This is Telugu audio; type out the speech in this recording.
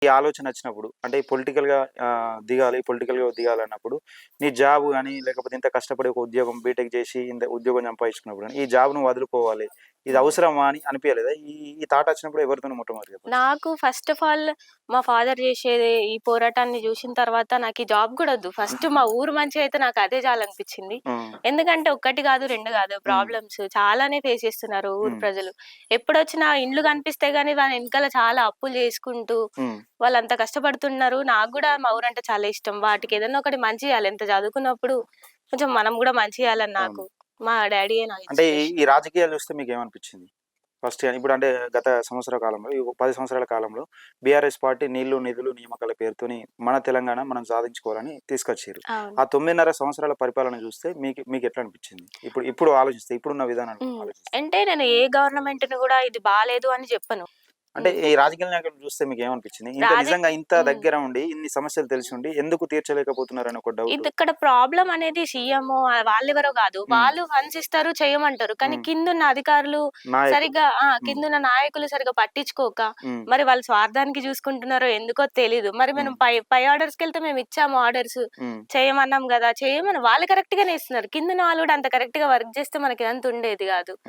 ఈ ఆలోచన వచ్చినప్పుడు అంటే పొలిటికల్‌గా పొలిటికల్‌గా దిగాలన్నప్పుడు నీ జాబ్ గాని, లేకపోతే ఇంత కష్టపడి ఒక ఉద్యోగం బీటెక్ చేసి ఇంత ఉద్యోగం సంపాదించుకున్నప్పుడు గాని, ఈ జాబ్‌ను వదులుకోవాలి. ఇది హ్మ్. అవసరమా అని అనిపియలేదా? ఈ ఈ థాట్ వచ్చినప్పుడు ఎవరితోని మొట్టమొదటిగా పంచుకున్నారు? నాకు ఫస్ట్ ఆఫ్ ఆల్ మా ఫాదర్ చేసేది ఈ పోరాటాన్ని చూసిన తర్వాత నాకు ఈ జాబ్ కూడా వద్దు. ఫస్ట్ మా ఊరు మంచిగయితే నాకు అదే చాలనిపించింది. హ్మ్. ఎందుకంటే ఒక్కటి కాదు, 2 కాదు, హ్మ్. ప్రాబ్లమ్స్ చాలానే ఫేస్ చేస్తున్నారు ఊరు హ్మ్. ప్రజలు. ఎప్పుడొచ్చినా ఇండ్లు కనిపిస్తే గాని దాని ఎనకాల చాలా అప్పులు చేసుకుంటూ హ్మ్. వాళ్ళంత కష్టపడుతున్నారు. నాకు గూడా మా ఊరంటే చాలా ఇష్టం. వాటికి ఏదన్నా ఒకటి మంచి చేయాలి. ఎంత చదువుకున్నప్పుడు కొంచెం మనం గూడా మంచి చేయాలని అవును. నాకు. మా డ్యాడీయే నాకు అంటే ఈ ఇన్‌స్పిరేషన్. ఈ రాజకీయాలు చూస్తే మీకేమనిపించింది? ఫస్ట్ ఇప్పుడు అంటే గత సంవత్సర కాలంలో, ఈ 10 సంవత్సరాల కాలంలో బీఆర్ఎస్ పార్టీ నీళ్లు, నిధులు, నియామకాల పేరుతోని మన తెలంగాణ మనం సాధించుకోవాలని తీసుకొచ్చిర్రు. అవును. ఆ 9.5 సంవత్సరాల పరిపాలన చూస్తే మీకెట్లా అనిపించింది? ఇప్పుడు ఆలోచిస్తే, ఇప్పుడున్న విధానాలు హ్మ్. ఆలోచిస్తే. అంటే నేను ఏ గవర్నమెంట్‌ని గూడా ఇది బాలేదు అని జెప్పను. అంటే హ్మ్. ఈ రాజకీయ నాయకులను చూస్తే మీకేమనిపించింది? రాజ నిజంగా ఇంత హ్మ్. దగ్గర ఉండి, ఇన్ని సమస్యలు తెలిసి ఉండి, ఎందుకు తీర్చలేకపోతున్నారని ఒక డౌటు. ఇదిక్కడ ప్రాబ్లమ్ అనేది సీఎమో వాళ్ళెవరో గాదు. హ్మ్. వాళ్ళు ఫండ్స్ ఇస్తారు, చేయమంటారు. కానీ హ్మ్. కిందున్న అధికారులు నాయకులు. సరిగ్గా హ్మ్. కిందున్న నాయకులు సరిగ్గా పట్టించుకోక, హ్మ్. మరి వాళ్ళు స్వార్థానికి చూసుకుంటున్నారో ఎందుకో తెలీదు. మరి హ్మ్. మనం పై పై ఆర్డర్స్‌కెళ్తే మేమిచ్చాము ఆర్డర్స్. హ్మ్. చేయమన్నాం గదా! చేయమని వాళ్ళు కరెక్ట్‌గానే ఇస్తున్నారు. కిందున్న వాళ్ళు గూడా అంత కరెక్ట్‌గా వర్క్ చేస్తే మనకిదంతా ఉండేది గాదు. హ్మ్.